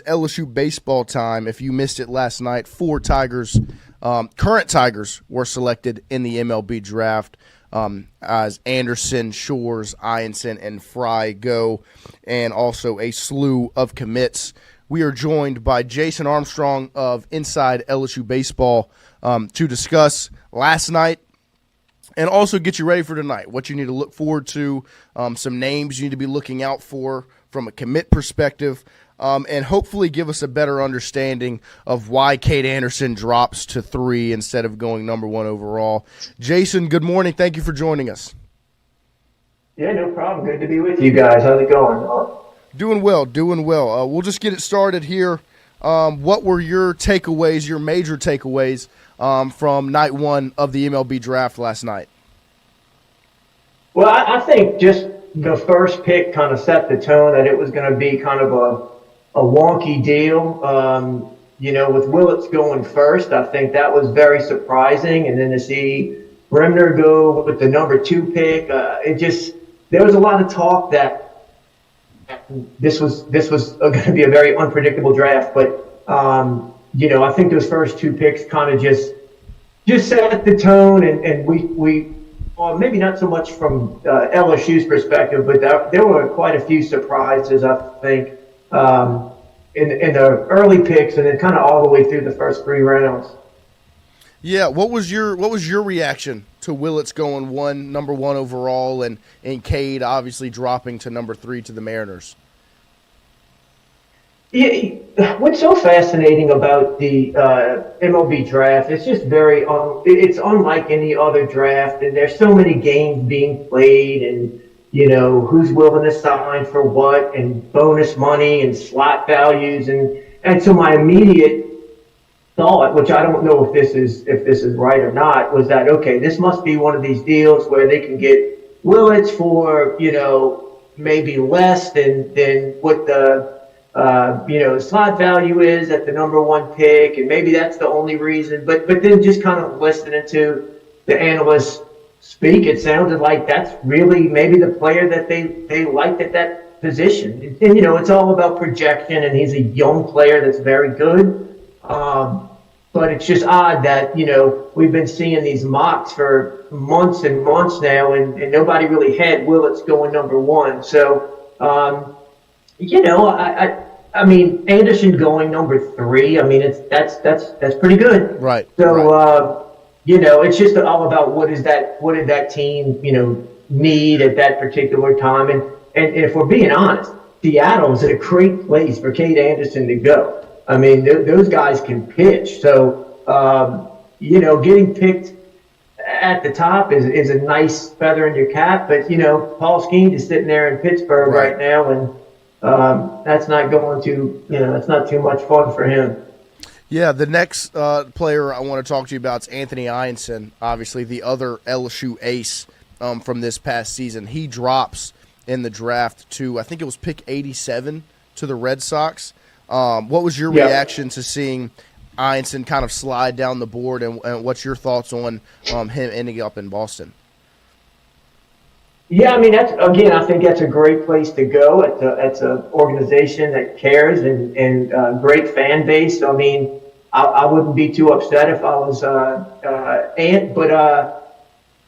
LSU baseball time. If you missed it last night, four Tigers, current Tigers, were selected in the MLB draft as Anderson, Shores, Ianson, and Fry go, and also a slew of commits. We are joined by Jason Armstrong of Inside LSU Baseball to discuss last night and also get you ready for tonight, what you need to look forward to, some names you need to be looking out for from a commit perspective, and hopefully give us a better understanding of why Cade Anderson drops to 3 instead of going number 1 overall. Jason, good morning. Thank you for joining us. Yeah, no problem. Good to be with you guys. How's it going? Doing well. We'll just get it started here. What were your takeaways, your major takeaways from night 1 of the MLB draft last night? Well, I think just the first pick kind of set the tone that it was going to be kind of a wonky deal. With Willets going first, I think that was very surprising. And then to see Bremner go with the number 2 pick, there was a lot of talk that this was going to be a very unpredictable draft. But, I think those first 2 picks kind of just set the tone, and we maybe not so much from LSU's perspective, but there were quite a few surprises, I think, in the early picks, and then kind of all the way through the first 3 rounds. Yeah, what was your reaction to Willets going number 1 overall, and Cade obviously dropping to number 3 to the Mariners? Yeah, what's so fascinating about the MLB draft, it's just it's unlike any other draft, and there's so many games being played, and who's willing to sign for what, and bonus money and slot values, and so my immediate thought, which I don't know if this is right or not, was that okay, this must be one of these deals where they can get Willets for maybe less than what the slot value is at the number 1 pick, and maybe that's the only reason. But then just kind of listening to the analysts speak, it sounded like that's really maybe the player that they liked at that position. And it's all about projection, and he's a young player that's very good. But it's just odd that we've been seeing these mocks for months and months now, and nobody really had Willets going number 1. So. I mean, Anderson going number 3. I mean, that's pretty good. Right. So, right. It's just all about what did that team, need at that particular time. And if we're being honest, Seattle is a great place for Cade Anderson to go. I mean, those guys can pitch. So, getting picked at the top is a nice feather in your cap. But, Paul Skeens is sitting there in Pittsburgh right now, and that's not that's not too much fun for him. Yeah, the next player I want to talk to you about is Anthony Ianson, obviously the other LSU ace from this past season. He drops in the draft to, I think it was pick 87 to the Red Sox. What was your reaction to seeing Ianson kind of slide down the board, and what's your thoughts on him ending up in Boston? Yeah, I mean, I think that's a great place to go. It's an organization that cares and great fan base. So, I mean, I wouldn't be too upset if I was Ant, but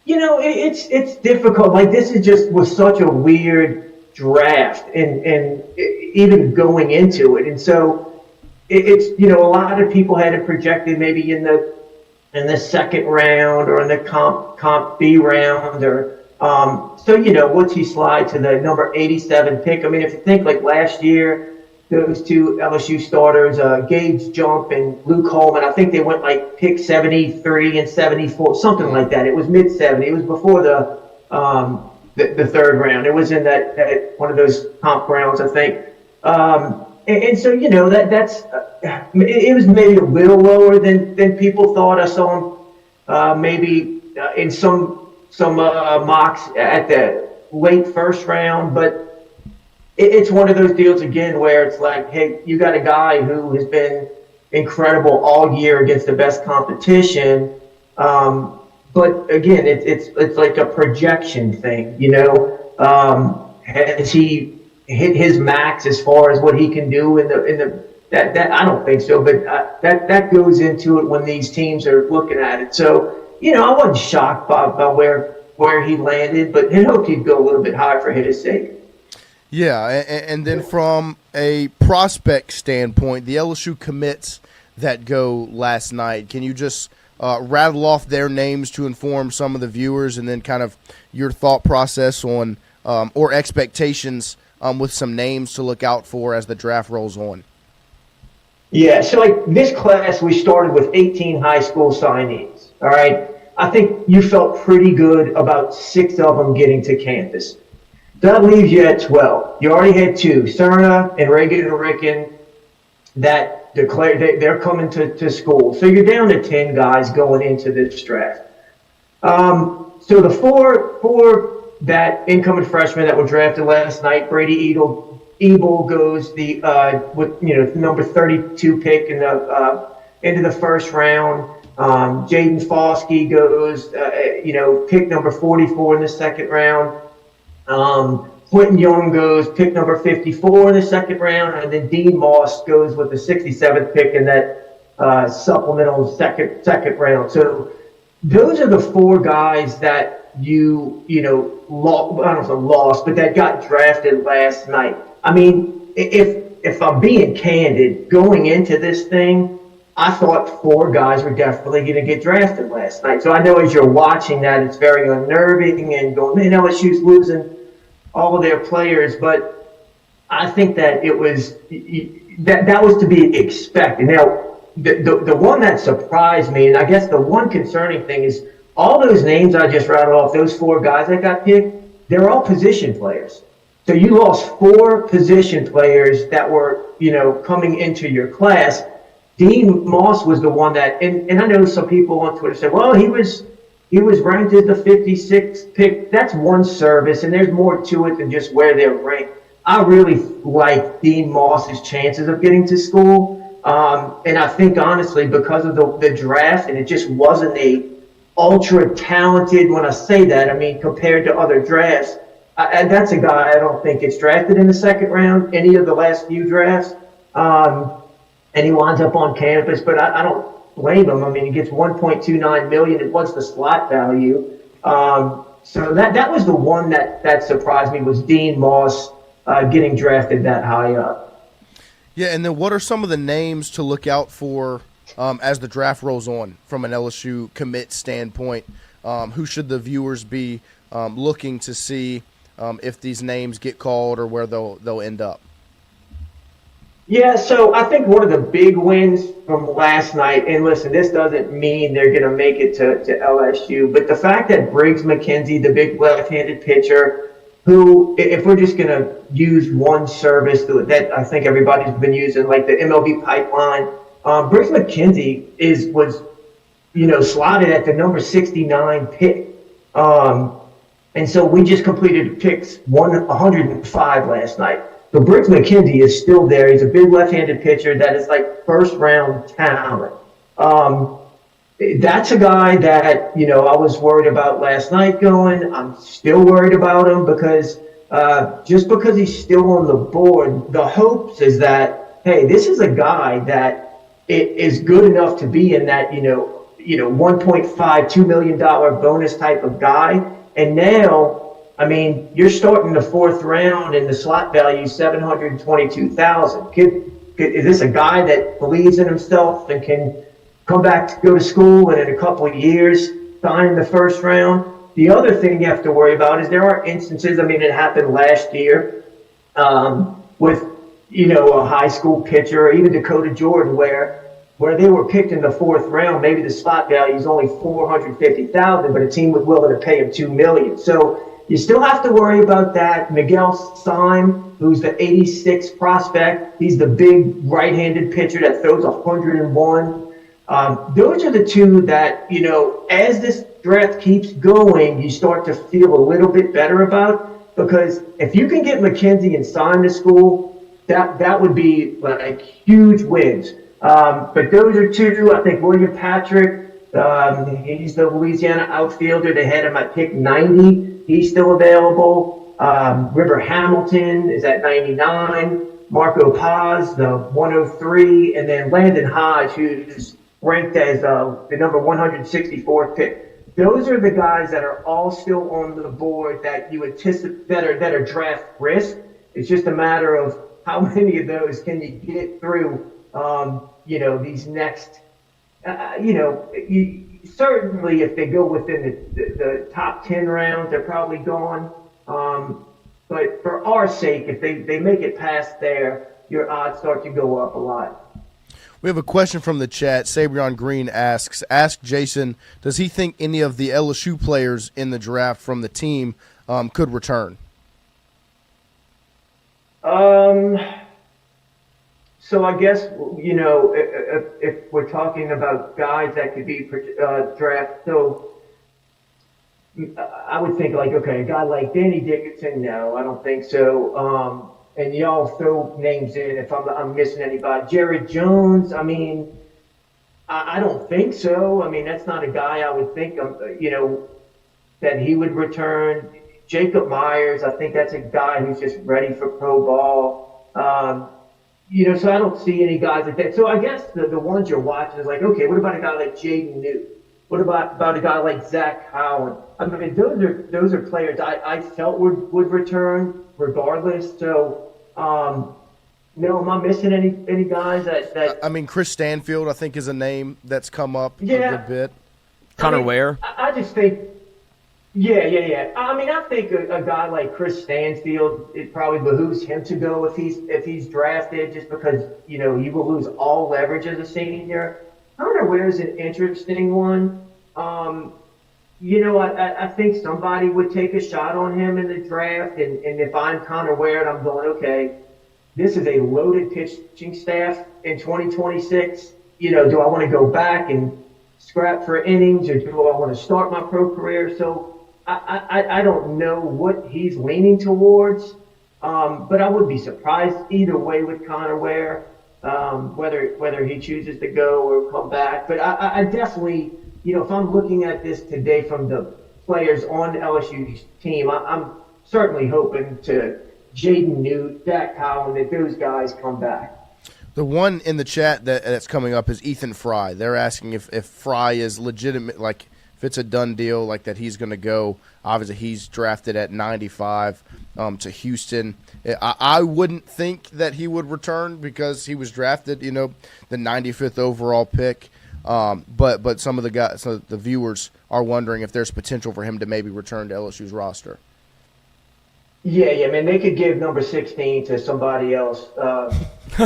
it's difficult. Like, this was such a weird draft, and even going into it, and so it's a lot of people had it projected maybe in the second round or in the comp B round or. So, once you slide to the number 87 pick, I mean, if you think like last year, those 2 LSU starters, Gage Jump and Luke Holman, I think they went like pick 73 and 74, something like that. It was mid-70. It was before the 3rd round. It was in that one of those comp rounds, I think. And so, that's it was maybe a little lower than people thought. I saw him maybe in some mocks at the late first round, but it's one of those deals again where it's like, hey, you got a guy who has been incredible all year against the best competition, but again, it's like a projection thing, has he hit his max as far as what he can do in the That I don't think so, but that goes into it when these teams are looking at it. So, I wasn't shocked by where he landed, but I hoped he'd go a little bit higher for his sake. Yeah, and then from a prospect standpoint, the LSU commits that go last night, can you just rattle off their names to inform some of the viewers, and then kind of your thought process on or expectations with some names to look out for as the draft rolls on? Yeah, so like this class, we started with 18 high school signees, all right? I think you felt pretty good about 6 of them getting to campus. That leaves you at 12. You already had 2, Cerna and Reagan and Ricken, that declared they're coming to school. So you're down to 10 guys going into this draft. So the four that incoming freshmen that were drafted last night, Brady Ebel goes with number 32 pick into the first round. Jaden Foskey goes pick number 44 in the second round. Quentin Young goes pick number 54 in the second round, and then Dean Moss goes with the 67th pick in that supplemental second round. So those are the 4 guys that lost, but that got drafted last night. I mean, if I'm being candid, going into this thing, I thought 4 guys were definitely going to get drafted last night. So I know as you're watching that, it's very unnerving and going, man, LSU's losing all of their players. But I think that it was that was to be expected. Now, the one that surprised me, and I guess the one concerning thing is all those names I just rattled off, those 4 guys that got picked, they're all position players. So you lost 4 position players that were, coming into your class. Dean Moss was the one that, and I know some people on Twitter said, well, he was ranked as the 56th pick. That's one service, and there's more to it than just where they're ranked. I really like Dean Moss's chances of getting to school. And I think, honestly, because of the draft, and it just wasn't a ultra talented, when I say that, I mean, compared to other drafts, and that's a guy I don't think gets drafted in the second round, any of the last few drafts. And he winds up on campus, but I don't blame him. I mean, he gets $1.29 million. It was the slot value. So that was the one that surprised me, was Dean Moss getting drafted that high up. Yeah, and then what are some of the names to look out for as the draft rolls on from an LSU commit standpoint? Who should the viewers be looking to see if these names get called or where they'll end up? Yeah, so I think one of the big wins from last night, and listen, this doesn't mean they're going to make it to LSU, but the fact that Briggs McKenzie, the big left-handed pitcher, who, if we're just going to use one service that I think everybody's been using, like the MLB pipeline, Briggs McKenzie was slotted at the number 69 pick. And so we just completed picks 105 last night. So Briggs McKenzie is still there. He's a big left-handed pitcher that is like first-round talent. That's a guy that, I was worried about last night going. I'm still worried about him because just because he's still on the board, the hopes is that, hey, this is a guy that is good enough to be in that, $1.5, $2 million bonus type of guy. And now, I mean, you're starting the 4th round and the slot value $722,000. Is this a guy that believes in himself and can come back to go to school and in a couple of years sign in the 1st round? The other thing you have to worry about is there are instances, I mean, it happened last year with, a high school pitcher or even Dakota Jordan where they were picked in the 4th round, maybe the slot value is only $450,000, but a team was willing to pay him $2 million. So you still have to worry about that. Miguel Syme, who's the 86th prospect, he's the big right-handed pitcher that throws 101. Those are the 2 that, as this draft keeps going, you start to feel a little bit better about, because if you can get McKenzie and Syme to school, that would be like huge wins. But those are 2. I think William Patrick, he's the Louisiana outfielder. They had him at pick 90. He's still available. River Hamilton is at 99. Marco Paz, the 103, and then Landon Hodge, who's ranked as the number 164th pick. Those are the guys that are all still on the board that you anticipate that are draft risk. It's just a matter of how many of those can you get through, these next, certainly if they go within the top 10 rounds, they're probably gone. But for our sake, if they make it past there, your odds start to go up a lot. We have a question from the chat. Sabrion Green asks, ask Jason, does he think any of the LSU players in the draft from the team could return? So I guess, if we're talking about guys that could be drafted, so I would think a guy like Danny Dickinson, no, I don't think so. And y'all throw names in if I'm missing anybody. Jared Jones, I don't think so. That's not a guy I would think, that he would return. Jacob Myers, I think that's a guy who's just ready for pro ball. So I don't see any guys like that. So I guess the ones you're watching is okay, what about a guy like Jaden Newt? What about a guy like Zach Cowan? Those are players I felt would return regardless. So, no, am I missing any guys that Chris Stanfield, I think, is a name that's come up a good bit. Connor Ware? I just think, yeah. I think a guy like Chris Stanfield, it probably behooves him to go if he's drafted, just because, you will lose all leverage as a senior. Connor Ware is an interesting one. I think somebody would take a shot on him in the draft, and if I'm Connor Ware and I'm going, okay, this is a loaded pitching staff in 2026. Do I want to go back and scrap for innings, or do I want to start my pro career? So I don't know what he's leaning towards, but I would be surprised either way with Connor Ware, whether he chooses to go or come back. But I definitely, if I'm looking at this today from the players on the LSU team, I'm certainly hoping to Jaden Newt, Zach Cowan, that those guys come back. The one in the chat that's coming up is Ethan Fry. They're asking if Fry is legitimate, if it's a done deal, that he's going to go. Obviously, he's drafted at 95 to Houston. I wouldn't think that he would return because he was drafted, the 95th overall pick. But some of the viewers are wondering if there's potential for him to maybe return to LSU's roster. Yeah, they could give number 16 to somebody else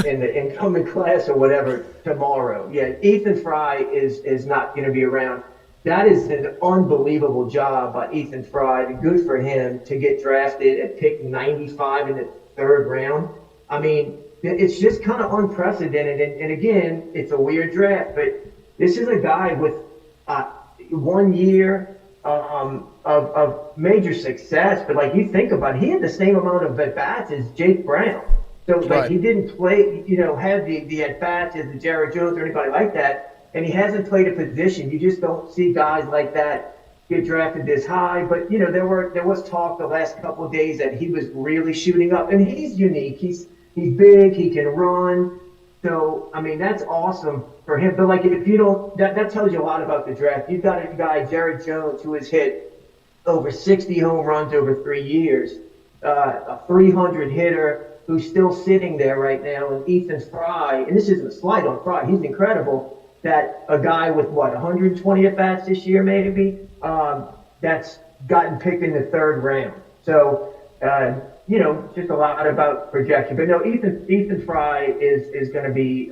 in the incoming class or whatever tomorrow. Yeah, Ethan Fry is not going to be around. That is an unbelievable job by Ethan Fry. Good for him to get drafted at pick 95 in the third round. It's just kind of unprecedented. And again, it's a weird draft, but this is a guy with 1 year of major success. But you think about it, he had the same amount of at-bats as Jake Brown. So right. He didn't play, have the at-bats as the Jared Jones or anybody like that. And he hasn't played a position. You just don't see guys like that get drafted this high. But, there was talk the last couple of days that he was really shooting up. And he's unique. He's big. He can run. So, that's awesome for him. But, if you don't, that tells you a lot about the draft. You've got a guy, Jared Jones, who has hit over 60 home runs over 3 years, a 300 hitter who's still sitting there right now. And Ethan Fry, and this isn't a slight on Fry, he's incredible. That a guy with 120 at-bats this year maybe, that's gotten picked in the third round. So, just a lot about projection. But no, Ethan Fry is going to be,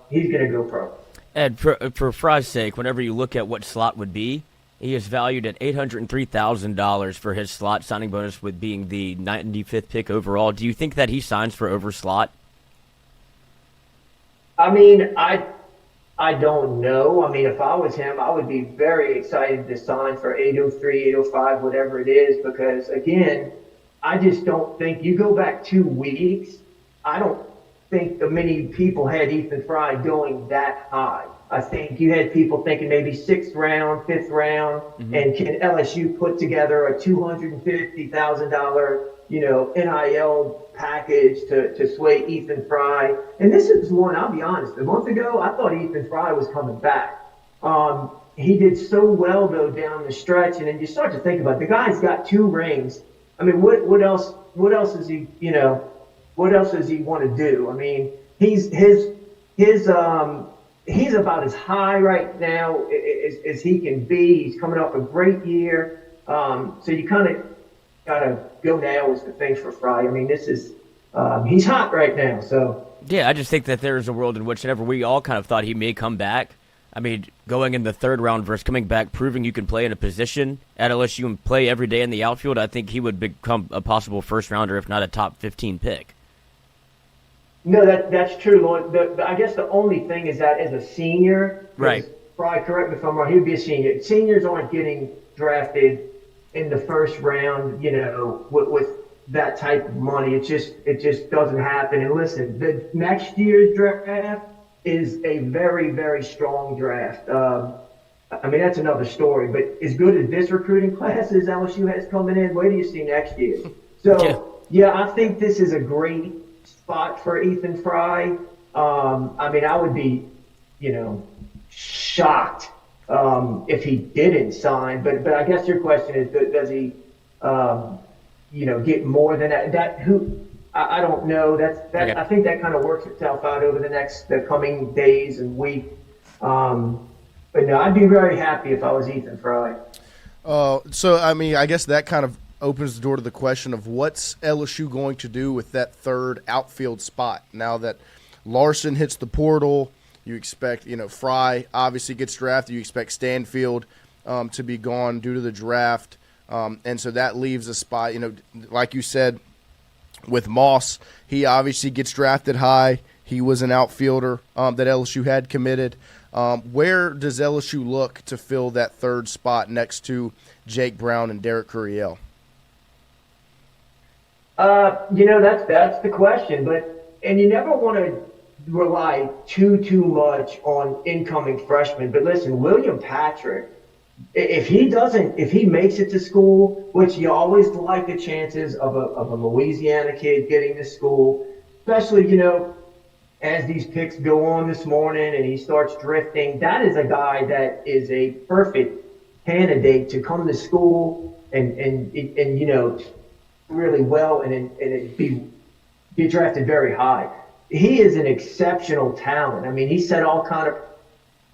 he's going to go pro. Ed, for Fry's sake, whenever you look at what slot would be, he is valued at $803,000 for his slot signing bonus with being the 95th pick overall. Do you think that he signs for over slot? I don't know. If I was him, I would be very excited to sign for 803, 805, whatever it is, because, again, I just don't think – you go back 2 weeks, I don't think many people had Ethan Fry going that high. I think you had people thinking maybe 6th round, 5th round, and can LSU put together a $250,000, NIL package to sway Ethan Fry. And this is one, I'll be honest, a month ago, I thought Ethan Fry was coming back. He did so well, though, down the stretch. And then you start to think about it. The guy's got 2 rings. I mean, what else is he, what else does he want to do? I mean, he's about as high right now as he can be. He's coming off a great year. So you kind of got to go now is the thing for Fry. I mean, this is he's hot right now. So yeah, I just think that there's a world in which whenever we all kind of thought he may come back, I mean, going in the 3rd round versus coming back, proving you can play in a position at LSU and play every day in the outfield, I think he would become a possible first-rounder, if not a top 15 pick. No, that's true, Lloyd. I guess the only thing is that as a senior, right? Fry, correct me if I'm wrong, he would be a senior. Seniors aren't getting drafted in the 1st round, with that type of money. It just doesn't happen. And listen, the next year's draft is a very, very strong draft. I mean, that's another story. But as good as this recruiting class as LSU has coming in, where do you see next year? So, yeah, I think this is a great spot for Ethan Fry. I mean, I would be, shocked if he didn't sign. But I guess your question is, does he, get more than that? I don't know. Okay. I think that kind of works itself out over the coming days and week. But no, I'd be very happy if I was Ethan Fry. So, I mean, I guess that kind of opens the door to the question of what's LSU going to do with that 3rd outfield spot now that Larson hits the portal. You expect, Fry obviously gets drafted. You expect Stanfield to be gone due to the draft. And so that leaves a spot, like you said, with Moss, he obviously gets drafted high. He was an outfielder that LSU had committed. Where does LSU look to fill that 3rd spot next to Jake Brown and Derek Curiel? That's the question. And you never want to rely too much on incoming freshmen. But listen, William Patrick, if he makes it to school, which you always like the chances of a Louisiana kid getting to school, especially, as these picks go on this morning and he starts drifting, that is a guy that is a perfect candidate to come to school and really well and be drafted very high. He is an exceptional talent. I mean, he set all kind of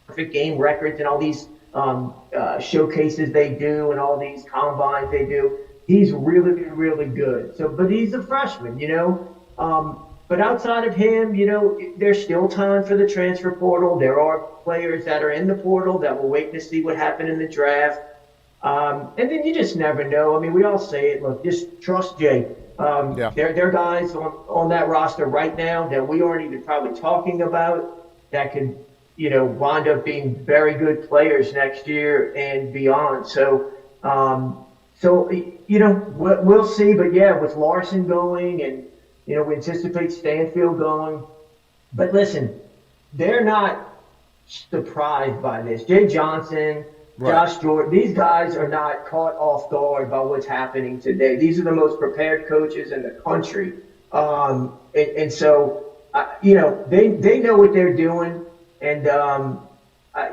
perfect game records and all these showcases they do and all these combines they do. He's really, really good. So, but he's a freshman, But outside of him, there's still time for the transfer portal. There are players that are in the portal that will wait to see what happened in the draft. And then you just never know. I mean, we all say it. Look, just trust Jake. There are guys on that roster right now that we aren't even probably talking about that could, wind up being very good players next year and beyond. So, we'll see. But yeah, with Larson going and, we anticipate Stanfield going. But listen, they're not surprised by this. Jay Johnson, right. Josh Jordan, these guys are not caught off guard by what's happening today. These are the most prepared coaches in the country. And so, they know what they're doing. And,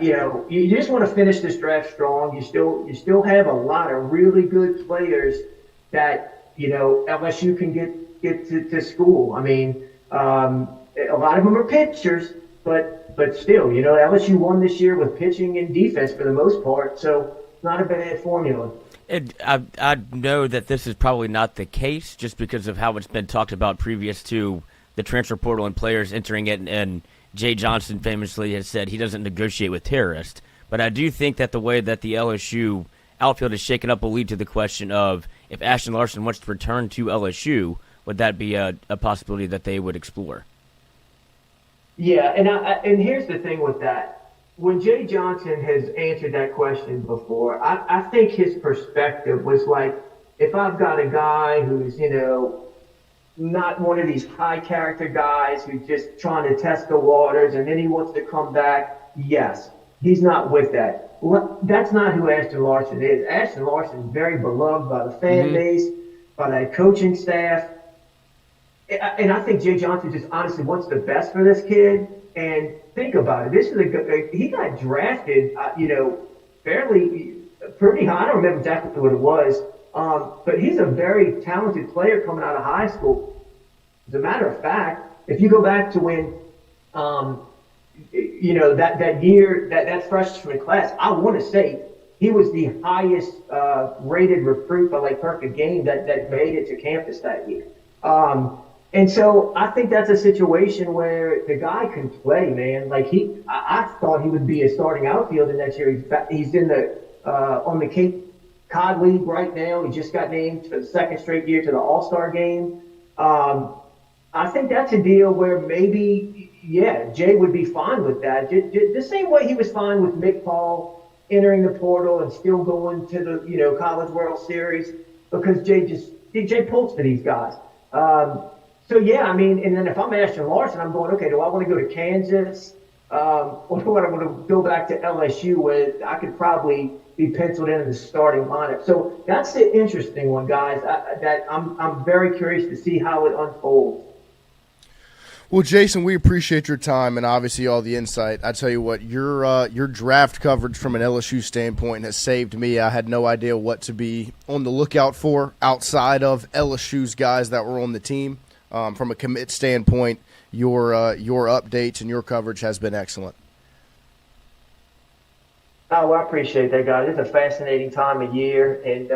you just want to finish this draft strong. You still have a lot of really good players that, LSU can get to school. I mean, a lot of them are pitchers, but still, LSU won this year with pitching and defense for the most part, so it's not a bad formula. I know that this is probably not the case just because of how it's been talked about previous to the transfer portal and players entering it, and Jay Johnson famously has said he doesn't negotiate with terrorists. But I do think that the way that the LSU outfield is shaken up will lead to the question of if Ashton Larson wants to return to LSU, would that be a possibility that they would explore? Yeah, and here's the thing with that. When Jay Johnson has answered that question before, I think his perspective was like, if I've got a guy who's, not one of these high character guys who's just trying to test the waters and then he wants to come back, yes, he's not with that. Well, that's not who Ashton Larson is. Ashton Larson is very beloved by the fan base, by the coaching staff. and I think Jay Johnson just honestly wants the best for this kid. And think about it. This is he got drafted, fairly pretty high. I don't remember exactly what it was, but he's a very talented player coming out of high school. As a matter of fact, if you go back to when, that year, that freshman class, I want to say he was the highest rated recruit by like perfect game that made it to campus that year. And so I think that's a situation where the guy can play, man. Like I thought he would be a starting outfielder next year. He's in the on the Cape Cod League right now. He just got named for the second straight year to the All-Star game. I think that's a deal where maybe, Jay would be fine with that. The same way he was fine with Mick Paul entering the portal and still going to the College World Series, because Jay pulls for these guys. So I mean, and then if I'm Ashton Larson, I'm going, okay, do I want to go to Kansas, or do I want to go back to LSU where I could probably be penciled in the starting lineup? So that's the interesting one, guys. I'm very curious to see how it unfolds. Well, Jason, we appreciate your time and obviously all the insight. I tell you what, your draft coverage from an LSU standpoint has saved me. I had no idea what to be on the lookout for outside of LSU's guys that were on the team. From a commit standpoint, your updates and your coverage has been excellent. Oh, well, I appreciate that, guys. It's a fascinating time of year, and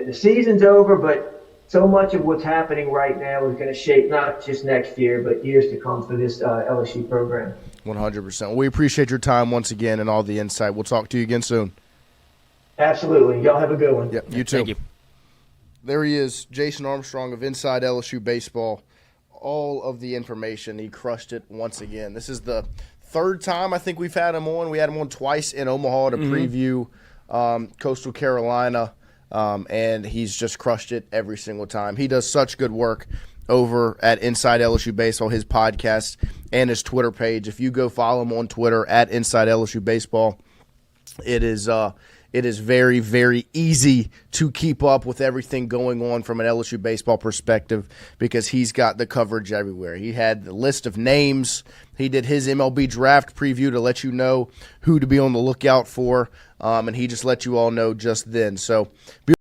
the season's over, but so much of what's happening right now is going to shape not just next year, but years to come for this LSU program. 100%. We appreciate your time once again and all the insight. We'll talk to you again soon. Absolutely. Y'all have a good one. Yep, you too. Thank you. There he is, Jason Armstrong of Inside LSU Baseball. All of the information. He crushed it once again. This is the third time I think we've had him on. We had him on twice in Omaha to preview Coastal Carolina, and he's just crushed it every single time. He does such good work over at Inside LSU Baseball, his podcast and his Twitter page. If you go follow him on Twitter at Inside LSU Baseball, it is very, very easy to keep up with everything going on from an LSU baseball perspective because he's got the coverage everywhere. He had the list of names. He did his MLB Draft preview to let you know who to be on the lookout for, and he just let you all know just then. So